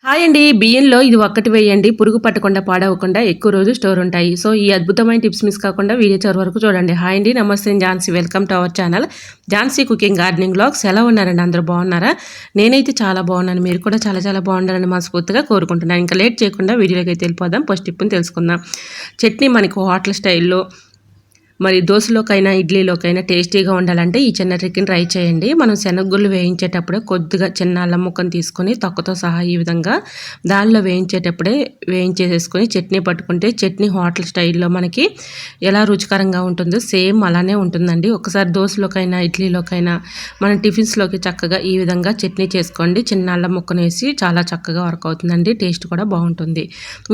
Hi అండి. బియ్యంలో ఇది ఒక్కటి వేయండి. పురుగు పట్టకుండా, పాడవకుండా ఎక్కువ రోజులు స్టోర్ ఉంటాయి. సో, ఈ అద్భుతమైన టిప్స్ మిస్ కాకుండా వీడియో చివరి వరకు చూడండి. హాయ్ అండి. నమస్తే. నేను Jhansi. Welcome to our channel Jhansi cooking gardening vlogs. ఎలా ఉన్నారండి? అందరూ బాగున్నారా? నేనైతే చాలా బాగున్నాను. మీరు కూడా చాలా చాలా బాగుండాలని మనస్ఫూర్తిగా కోరుకుంటున్నాను. ఇంకా లేట్ చేయకుండా వీడియోలోకి అయితే వెళ్ళిపోదాం. ఫస్ట్ టిప్ని తెలుసుకుందాం. చట్నీ మనకు హోటల్ స్టైల్లో మరి దోశలోకైనా ఇడ్లీలోకైనా టేస్టీగా ఉండాలంటే ఈ చిన్న ట్రిక్ని ట్రై చేయండి. మనం శనగగుళ్ళు వేయించేటప్పుడే కొద్దిగా చిన్న అల్లం ముక్కను తీసుకొని తొక్కతో సహా ఈ విధంగా దానిలో వేయించేటప్పుడే వేయించేసేసుకొని చట్నీ పట్టుకుంటే చట్నీ హోటల్ స్టైల్లో మనకి ఎలా రుచికరంగా ఉంటుందో సేమ్ అలానే ఉంటుందండి. ఒకసారి దోశలోకైనా ఇడ్లీలోకైనా మనం టిఫిన్స్లోకి చక్కగా ఈ విధంగా చట్నీ చేసుకోండి. చిన్న అల్లం ముక్కను వేసి చాలా చక్కగా వర్క్ అవుతుందండి. టేస్ట్ కూడా బాగుంటుంది.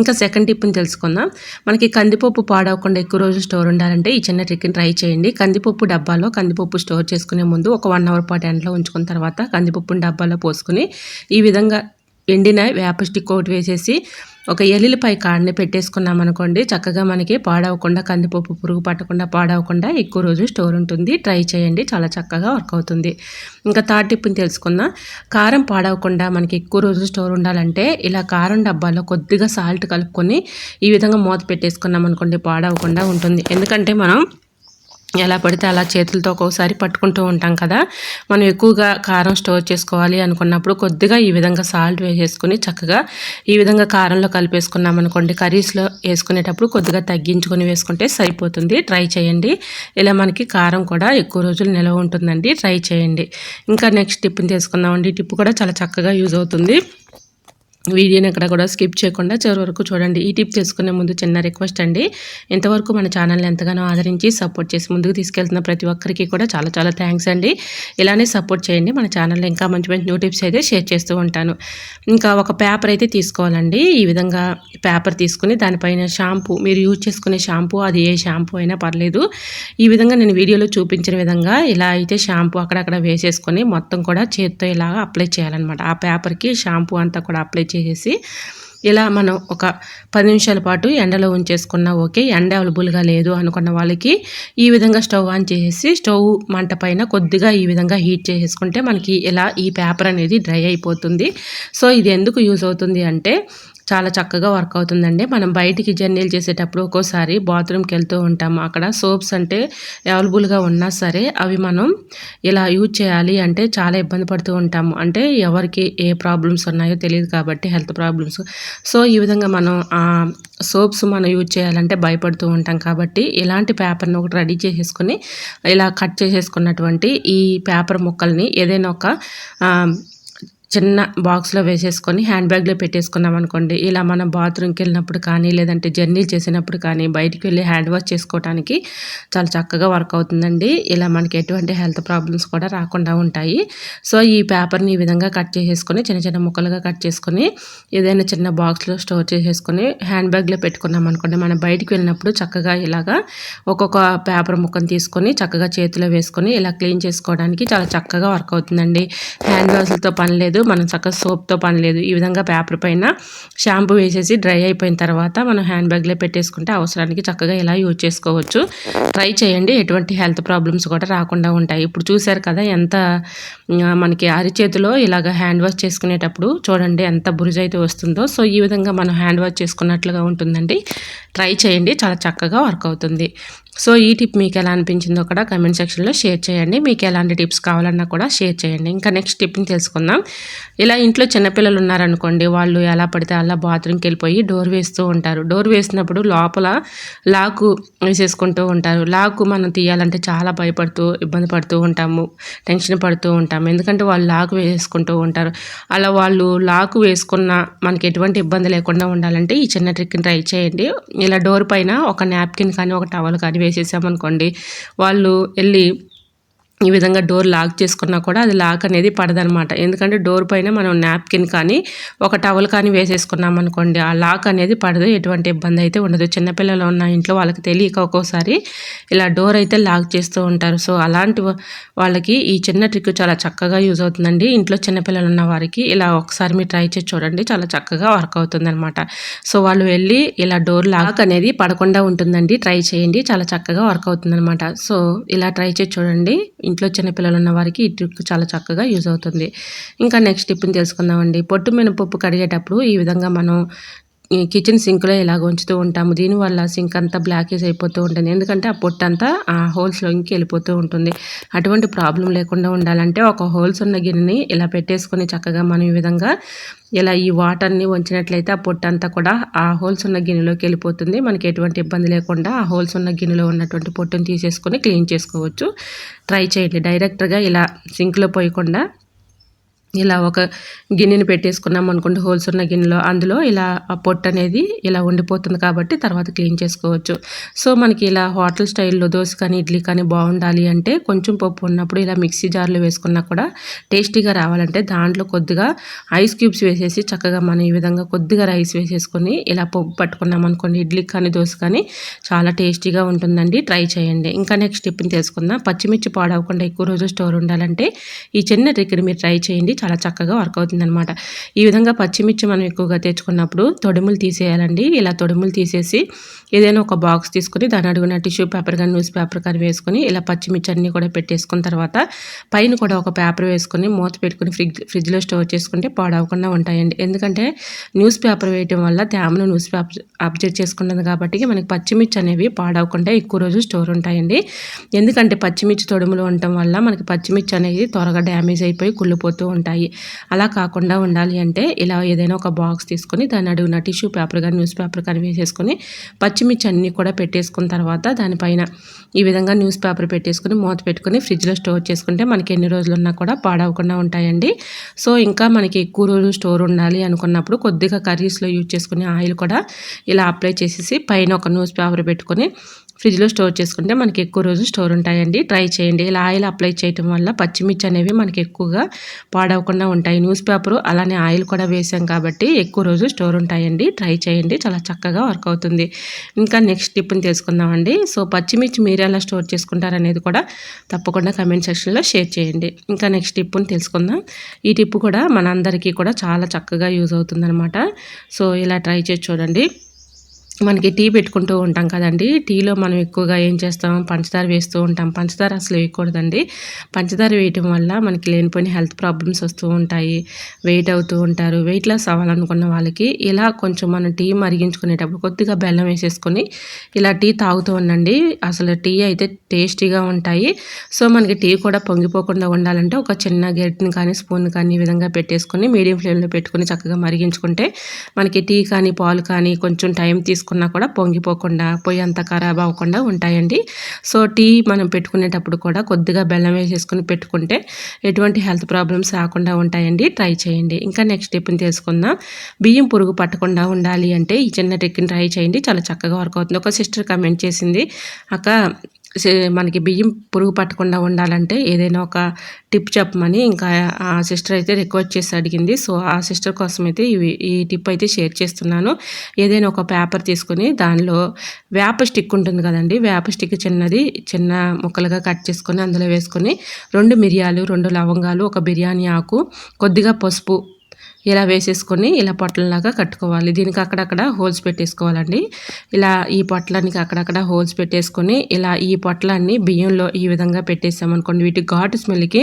ఇంకా సెకండ్ టిప్ని తెలుసుకుందాం. మనకి కందిపప్పు పాడవకుండా ఎక్కువ రోజు స్టోర్ ఉండాలంటే ఈ చిన్న ట్రిక్ని ట్రై చేయండి. కందిపప్పు డబ్బాలో కందిపప్పు స్టోర్ చేసుకునే ముందు ఒక 1 అవర్ పాటు ఎండలో ఉంచుకున్న తర్వాత కందిపప్పుని డబ్బాలో పోసుకుని ఈ విధంగా ఎండిన వేప స్టిక్ ఒకటి వేసేసి ఒక ఎల్లుల్లిపాయ కాడని పెట్టేసుకున్నాం అనుకోండి, చక్కగా మనకి పాడవకుండా కందిపప్పు పురుగు పట్టకుండా పాడవకుండా ఎక్కువ రోజు స్టోర్ ఉంటుంది. ట్రై చేయండి, చాలా చక్కగా వర్క్ అవుతుంది. ఇంకా థర్డ్ టిప్ని తెలుసుకుందాం. కారం పాడవకుండా మనకి ఎక్కువ రోజు స్టోర్ ఉండాలంటే ఇలా కారం డబ్బాలో కొద్దిగా సాల్ట్ కలుపుకొని ఈ విధంగా మూత పెట్టేసుకున్నాం అనుకోండి, పాడవకుండా ఉంటుంది. ఎందుకంటే మనం ఎలా పడితే అలా చేతులతో ఒక్కోసారి పట్టుకుంటూ ఉంటాం కదా. మనం ఎక్కువగా కారం స్టోర్ చేసుకోవాలి అనుకున్నప్పుడు కొద్దిగా ఈ విధంగా సాల్ట్ వేసేసుకొని చక్కగా ఈ విధంగా కారంలో కలిపేసుకున్నాం అనుకోండి, కర్రీస్లో వేసుకునేటప్పుడు కొద్దిగా తగ్గించుకొని వేసుకుంటే సరిపోతుంది. ట్రై చేయండి. ఇలా మనకి కారం కూడా ఎక్కువ రోజులు నిలవ ఉంటుందండి. ట్రై చేయండి. ఇంకా నెక్స్ట్ టిప్ని తెలుసుకుందామండి. ఈ టిప్ కూడా చాలా చక్కగా యూజ్ అవుతుంది. వీడియోని ఎక్కడ కూడా స్కిప్ చేయకుండా చివరి వరకు చూడండి. ఈ టిప్ తెలుసుకునే ముందు చిన్న రిక్వెస్ట్ అండి. ఇంతవరకు మన ఛానల్ని ఎంతగానో ఆదరించి సపోర్ట్ చేసి ముందుకు తీసుకెళ్తున్న ప్రతి ఒక్కరికి కూడా చాలా చాలా థ్యాంక్స్ అండి. ఇలానే సపోర్ట్ చేయండి. మన ఛానల్లో ఇంకా మంచి మంచి న్యూ టిప్స్ అయితే షేర్ చేస్తూ ఉంటాను. ఇంకా ఒక పేపర్ అయితే తీసుకోవాలండి. ఈ విధంగా పేపర్ తీసుకుని దానిపైన షాంపూ, మీరు యూజ్ చేసుకునే షాంపూ అది ఏ షాంపూ అయినా పర్లేదు, ఈ విధంగా నేను వీడియోలో చూపించిన విధంగా ఇలా అయితే షాంపూ అక్కడక్కడ వేసేసుకొని మొత్తం కూడా చేత్తో ఇలాగా అప్లై చేయాలన్నమాట. ఆ పేపర్కి షాంపూ అంతా కూడా అప్లై చేసేసి ఇలా మనం ఒక 10 నిమిషాల పాటు ఎండలో ఉంచేసుకున్నా ఓకే. ఎండ అవైలబుల్గా లేదు అనుకున్న వాళ్ళకి ఈ విధంగా స్టవ్ ఆన్ చేసేసి స్టవ్ మంట పైన కొద్దిగా ఈ విధంగా హీట్ చేసేసుకుంటే మనకి ఇలా ఈ పేపర్ అనేది డ్రై అయిపోతుంది. సో ఇది ఎందుకు యూజ్ అవుతుంది అంటే చాలా చక్కగా వర్క్ అవుతుందండి. మనం బయటికి జర్నీలు చేసేటప్పుడు ఒక్కోసారి బాత్రూమ్కి వెళ్తూ ఉంటాము. అక్కడ సోప్స్ అంటే అవైలబుల్గా ఉన్నా సరే అవి మనం ఇలా యూజ్ చేయాలి అంటే చాలా ఇబ్బంది పడుతూ ఉంటాము. అంటే ఎవరికి ఏ ప్రాబ్లమ్స్ ఉన్నాయో తెలియదు కాబట్టి, హెల్త్ ప్రాబ్లమ్స్. సో ఈ విధంగా మనం సోప్స్ మనం యూజ్ చేయాలంటే భయపడుతూ ఉంటాం కాబట్టి ఇలాంటి పేపర్ని ఒకటి రెడీ చేసేసుకొని ఇలా కట్ చేసేసుకున్నటువంటి ఈ పేపర్ ముక్కల్ని ఏదైనా ఒక చిన్న బాక్స్లో వేసేసుకొని హ్యాండ్ బ్యాగ్లో పెట్టేసుకున్నాం అనుకోండి, ఇలా మనం బాత్రూమ్కి వెళ్ళినప్పుడు కానీ లేదంటే జర్నీ చేసినప్పుడు కానీ బయటికి వెళ్ళి హ్యాండ్ వాష్ చేసుకోవడానికి చాలా చక్కగా వర్క్ అవుతుందండి. ఇలా మనకి ఎటువంటి హెల్త్ ప్రాబ్లమ్స్ కూడా రాకుండా ఉంటాయి. సో ఈ పేపర్ని ఈ విధంగా కట్ చేసేసుకొని చిన్న చిన్న ముక్కలుగా కట్ చేసుకొని ఏదైనా చిన్న బాక్స్లో స్టోర్ చేసేసుకొని హ్యాండ్ బ్యాగ్లో పెట్టుకున్నాం అనుకోండి, మనం బయటికి వెళ్ళినప్పుడు చక్కగా ఇలాగా ఒక్కొక్క పేపర్ ముక్కను తీసుకొని చక్కగా చేతిలో వేసుకొని ఇలా క్లీన్ చేసుకోవడానికి చాలా చక్కగా వర్క్ అవుతుందండి. హ్యాండ్ వాష్లతో పని లేదు, మనం చక్కగా సోప్తో పని లేదు. ఈ విధంగా పేపర్ పైన షాంపూ వేసేసి డ్రై అయిపోయిన తర్వాత మనం హ్యాండ్ బ్యాగ్లో పెట్టేసుకుంటే అవసరానికి చక్కగా ఇలా యూజ్ చేసుకోవచ్చు. ట్రై చేయండి. ఎటువంటి హెల్త్ ప్రాబ్లమ్స్ కూడా రాకుండా ఉంటాయి. ఇప్పుడు చూశారు కదా ఎంత మనకి అరిచేతిలో ఇలాగ హ్యాండ్ వాష్ చేసుకునేటప్పుడు చూడండి ఎంత బురుజు అయితే వస్తుందో. సో ఈ విధంగా మనం హ్యాండ్ వాష్ చేసుకున్నట్లుగా ఉంటుందండి. ట్రై చేయండి, చాలా చక్కగా వర్క్ అవుతుంది. సో ఈ టిప్ మీకు ఎలా అనిపించిందో కూడా కమెంట్ సెక్షన్లో షేర్ చేయండి. మీకు ఎలాంటి టిప్స్ కావాలన్నా కూడా షేర్ చేయండి. ఇంకా నెక్స్ట్ టిప్ని తెలుసుకుందాం. ఇలా ఇంట్లో చిన్నపిల్లలు ఉన్నారనుకోండి, వాళ్ళు ఎలా పడితే అలా బాత్రూమ్కి వెళ్ళిపోయి డోర్ వేస్తూ ఉంటారు. డోర్ వేసినప్పుడు లోపల లాకు వేసేసుకుంటూ ఉంటారు. లాకు మనం తీయాలంటే చాలా భయపడుతూ ఇబ్బంది పడుతూ ఉంటాము, టెన్షన్ పడుతూ ఉంటాము. ఎందుకంటే వాళ్ళు లాకు వేసుకుంటూ ఉంటారు. అలా వాళ్ళు లాకు వేసుకున్న మనకి ఎటువంటి ఇబ్బంది లేకుండా ఉండాలంటే ఈ చిన్న ట్రిక్ని ట్రై చేయండి. ఇలా డోర్ పైన ఒక నాప్కిన్ కానీ ఒక టవల్ కానీ వేసేసామనుకోండి, వాళ్ళు వెళ్ళి ఈ విధంగా డోర్ లాక్ చేసుకున్నా కూడా అది లాక్ అనేది పడదనమాట. ఎందుకంటే డోర్ పైన మనం నాప్కిన్ కానీ ఒక టవల్ కానీ వేసేసుకున్నాం అనుకోండి, ఆ లాక్ అనేది పడదు, ఎటువంటి ఇబ్బంది అయితే ఉండదు. చిన్నపిల్లలు ఉన్న ఇంట్లో వాళ్ళకి తెలియక ఒక్కోసారి ఇలా డోర్ అయితే లాక్ చేస్తూ ఉంటారు. సో అలాంటి వాళ్ళకి ఈ చిన్న ట్రిక్ చాలా చక్కగా యూజ్ అవుతుందండి. ఇంట్లో చిన్నపిల్లలు ఉన్న వారికి ఇలా ఒకసారి మీరు ట్రై చేసి చూడండి, చాలా చక్కగా వర్క్ అవుతుందన్నమాట. సో వాళ్ళు వెళ్ళి ఇలా డోర్ లాక్ అనేది పడకుండా ఉంటుందండి. ట్రై చేయండి, చాలా చక్కగా వర్క్ అవుతుందన్నమాట. సో ఇలా ట్రై చేసి చూడండి. ఇంట్లో చిన్నపిల్లలు ఉన్న వారికి ఈ ట్రిక్ చాలా చక్కగా యూజ్ అవుతుంది. ఇంకా నెక్స్ట్ టిప్ని తెలుసుకుందామండి. పొట్టు మినపప్పు కడిగేటప్పుడు ఈ విధంగా మనం ఈ కిచెన్ సింక్‌లో ఇలాగ ఉంచుతూ ఉంటాము. దీనివల్ల సింక్ అంతా బ్లాకేజ్ అయిపోతూ ఉంటుంది. ఎందుకంటే ఆ పొట్టంతా ఆ హోల్స్‌లోకి వెళ్ళిపోతూ ఉంటుంది. అటువంటి ప్రాబ్లమ్ లేకుండా ఉండాలంటే ఒక హోల్స్ ఉన్న గిన్నెని ఇలా పెట్టేసుకొని చక్కగా మనం ఈ విధంగా ఇలా ఈ వాటర్‌ని వంచినట్లయితే ఆ పొట్టంతా కూడా ఆ హోల్స్ ఉన్న గిన్నెలోకి వెళ్ళిపోతుంది. మనకి ఎటువంటి ఇబ్బంది లేకుండా ఆ హోల్స్ ఉన్న గిన్నెలో ఉన్నటువంటి పొట్టుని తీసేసుకొని క్లీన్ చేసుకోవచ్చు. ట్రై చేయండి. డైరెక్ట్‌గా ఇలా సింక్‌లో పోయకుండా ఇలా ఒక గిన్నెని పెట్టేసుకున్నాం అనుకోండి, హోల్స్ ఉన్న గిన్నెలో అందులో ఇలా ఆ పొట్టు అనేది ఇలా ఉండిపోతుంది కాబట్టి తర్వాత క్లీన్ చేసుకోవచ్చు. సో మనకి ఇలా హోటల్ స్టైల్లో దోశ కానీ ఇడ్లీ కానీ బాగుండాలి అంటే కొంచెం పప్పు ఉన్నప్పుడు ఇలా మిక్సీ జార్లో వేసుకున్నా కూడా టేస్టీగా రావాలంటే దాంట్లో కొద్దిగా ఐస్ క్యూబ్స్ వేసేసి చక్కగా మనం ఈ విధంగా కొద్దిగా రైస్ వేసేసుకొని ఇలా పప్పు పట్టుకున్నాం అనుకోండి, ఇడ్లీ కానీ దోశ కానీ చాలా టేస్టీగా ఉంటుందండి. ట్రై చేయండి. ఇంకా నెక్స్ట్ టిప్ని తెలుసుకుందాం. పచ్చిమిర్చి పాడవకుండా ఎక్కువ రోజు స్టోర్ ఉండాలంటే ఈ చిన్న ట్రిక్ని మీరు ట్రై చేయండి. చాలా చక్కగా వర్క్ అవుతుందనమాట. ఈ విధంగా పచ్చిమిర్చి మనం ఎక్కువగా తెచ్చుకున్నప్పుడు తొడిములు తీసేయాలండి. ఇలా తొడిములు తీసేసి ఏదైనా ఒక బాక్స్ తీసుకొని దాని అడుగున టిష్యూ పేపర్ కానీ న్యూస్ పేపర్ కానీ వేసుకొని ఇలా పచ్చిమిర్చి అన్నీ కూడా పెట్టేసుకున్న తర్వాత పైన కూడా ఒక పేపర్ వేసుకొని మూత పెట్టుకుని ఫ్రిడ్జ్లో స్టోర్ చేసుకుంటే పాడవకుండా ఉంటాయండి. ఎందుకంటే న్యూస్ పేపర్ వేయటం వల్ల తేమను న్యూస్ పేపర్ అబ్జర్వ్ చేసుకుంటుంది కాబట్టి మనకి పచ్చిమిర్చి అనేవి పాడవకుండా ఎక్కువ రోజు స్టోర్ ఉంటాయండి. ఎందుకంటే పచ్చిమిర్చి తొడుములు ఉండటం వల్ల మనకి పచ్చిమిర్చి అనేది త్వరగా డ్యామేజ్ అయిపోయి కుళ్ళిపోతూ ఉంటాయి. అలా కాకుండా ఉండాలి అంటే ఇలా ఏదైనా ఒక బాక్స్ తీసుకొని దాని అడుగున టిష్యూ పేపర్ కానీ న్యూస్ పేపర్ కానీ వేసేసుకొని పచ్చిమిర్చి అన్నీ కూడా పెట్టేసుకున్న తర్వాత దానిపైన ఈ విధంగా న్యూస్ పేపర్ పెట్టేసుకొని మూత పెట్టుకొని ఫ్రిడ్జ్లో స్టోర్ చేసుకుంటే మనకి ఎన్ని రోజులు ఉన్నా కూడా పాడవకుండా ఉంటాయండి. సో ఇంకా మనకి ఎక్కువ రోజులు స్టోర్ ఉండాలి అనుకున్నప్పుడు కొద్దిగా కర్రీస్లో యూజ్ చేసుకునే ఆయిల్ కూడా ఇలా అప్లై చేసేసి పైన ఒక న్యూస్ పేపర్ పెట్టుకొని ఫ్రిడ్జ్లో స్టోర్ చేసుకుంటే మనకి ఎక్కువ రోజు స్టోర్ ఉంటాయండి. ట్రై చేయండి. ఇలా ఆయిల్ అప్లై చేయడం వల్ల పచ్చిమిర్చి అనేవి మనకి ఎక్కువగా పాడవకుండా ఉంటాయి. న్యూస్ పేపరు అలానే ఆయిల్ కూడా వేసాం కాబట్టి ఎక్కువ రోజు స్టోర్ ఉంటాయండి. ట్రై చేయండి. చాలా చక్కగా వర్క్ అవుతుంది. ఇంకా నెక్స్ట్ టిప్ని తెలుసుకుందామండి. సో పచ్చిమిర్చి మీరు ఎలా స్టోర్ చేసుకుంటారనేది కూడా తప్పకుండా కమెంట్ సెక్షన్లో షేర్ చేయండి. ఇంకా నెక్స్ట్ టిప్ని తెలుసుకుందాం. ఈ టిప్ కూడా మనందరికీ కూడా చాలా చక్కగా యూజ్ అవుతుందన్నమాట. సో ఇలా ట్రై చేసి చూడండి. మనకి టీ పెట్టుకుంటూ ఉంటాం కదండి. టీలో మనం ఎక్కువగా ఏం చేస్తాం, పంచదార వేస్తూ ఉంటాం. పంచదార అసలు వేయకూడదండి. పంచదార వేయటం వల్ల మనకి లేనిపోయిన హెల్త్ ప్రాబ్లమ్స్ వస్తూ ఉంటాయి. వెయిట్ అవుతూ ఉంటారు. వెయిట్ లాస్ అవ్వాలనుకున్న వాళ్ళకి ఇలా కొంచెం మనం టీ మరిగించుకునేటప్పుడు కొద్దిగా బెల్లం వేసేసుకొని ఇలా టీ తాగుతూ ఉండండి. అసలు టీ అయితే టేస్టీగా ఉంటాయి. సో మనకి టీ కూడా పొంగిపోకుండా ఉండాలంటే ఒక చిన్న గెరిటని కానీ స్పూన్ కానీ ఈ విధంగా పెట్టేసుకొని మీడియం ఫ్లేమ్లో పెట్టుకొని చక్కగా మరిగించుకుంటే మనకి టీ కానీ పాలు కానీ కొంచెం టైం తీసుకున్నా కూడా పొంగిపోకుండా పొయ్యి అంతా ఖరాబ్ అవ్వకుండా ఉంటాయండి. సో టీ మనం పెట్టుకునేటప్పుడు కూడా కొద్దిగా బెల్లం వేసేసుకొని పెట్టుకుంటే ఎటువంటి హెల్త్ ప్రాబ్లమ్స్ రాకుండా ఉంటాయండి. ట్రై చేయండి. ఇంకా నెక్స్ట్ టిప్ని తెలుసుకుందాం. బియ్యం పురుగు పట్టకుండా ఉండాలి అంటే ఈ చిన్న ట్రిక్ని ట్రై చేయండి. చాలా చక్కగా వర్క్ అవుతుంది. ఒక సిస్టర్ కమెంట్ చేసింది, అక్క మనకి బియ్యం పురుగు పట్టకుండా ఉండాలంటే ఏదైనా ఒక టిప్ చెప్పమని. ఇంకా ఆ సిస్టర్ అయితే రిక్వెస్ట్ చేసి అడిగింది. సో ఆ సిస్టర్ కోసం అయితే ఈ టిప్ అయితే షేర్ చేస్తున్నాను. ఏదైనా ఒక పేపర్ తీసుకొని దానిలో వేప స్టిక్ ఉంటుంది కదండి, వేప స్టిక్ చిన్న ముక్కలుగా కట్ చేసుకొని అందులో వేసుకొని 2 మిరియాలు 2 లవంగాలు ఒక బిర్యానీ ఆకు కొద్దిగా పసుపు ఇలా వేసేసుకొని ఇలా పొట్లంలాగా కట్టుకోవాలి. దీనికి అక్కడక్కడ హోల్స్ పెట్టేసుకోవాలండి. ఇలా ఈ పొట్లానికి అక్కడక్కడ హోల్స్ పెట్టేసుకొని ఇలా ఈ పొట్లాన్ని బియ్యంలో ఈ విధంగా పెట్టేసామనుకోండి, వీటి ఘాటు స్మెల్కి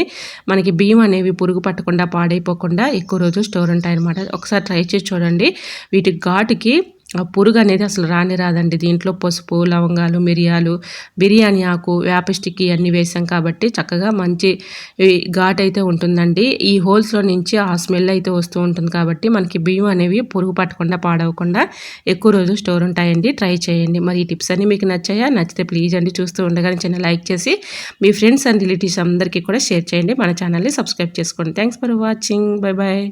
మనకి బియ్యం అనేవి పురుగు పట్టకుండా పాడైపోకుండా ఎక్కువ రోజులు స్టోర్ ఉంటాయన్నమాట. ఒకసారి ట్రై చేసి చూడండి. వీటి ఘాటుకి ఆ పురుగు అనేది అసలు రాదండి. దీంట్లో పసుపు, లవంగాలు, మిరియాలు, బిర్యానీ ఆకు, వేప స్టిక్ ఇవన్నీ వేసాం కాబట్టి చక్కగా మంచి ఘాట్ అయితే ఉంటుందండి. ఈ హోల్స్లో నుంచి ఆ స్మెల్ అయితే వస్తూ ఉంటుంది కాబట్టి మనకి బియ్యం అనేవి పురుగు పట్టకుండా పాడవకుండా ఎక్కువ రోజు స్టోర్ ఉంటాయండి. ట్రై చేయండి. మరి ఈ టిప్స్ అన్నీ మీకు నచ్చాయా? నచ్చితే ప్లీజ్ అండి చూస్తూ ఉండగానే చిన్న లైక్ చేసి మీ ఫ్రెండ్స్ అండ్ రిలేటివ్స్ అందరికీ కూడా షేర్ చేయండి. మన ఛానల్ని సబ్స్క్రైబ్ చేసుకోండి. Thanks for watching. Bye bye.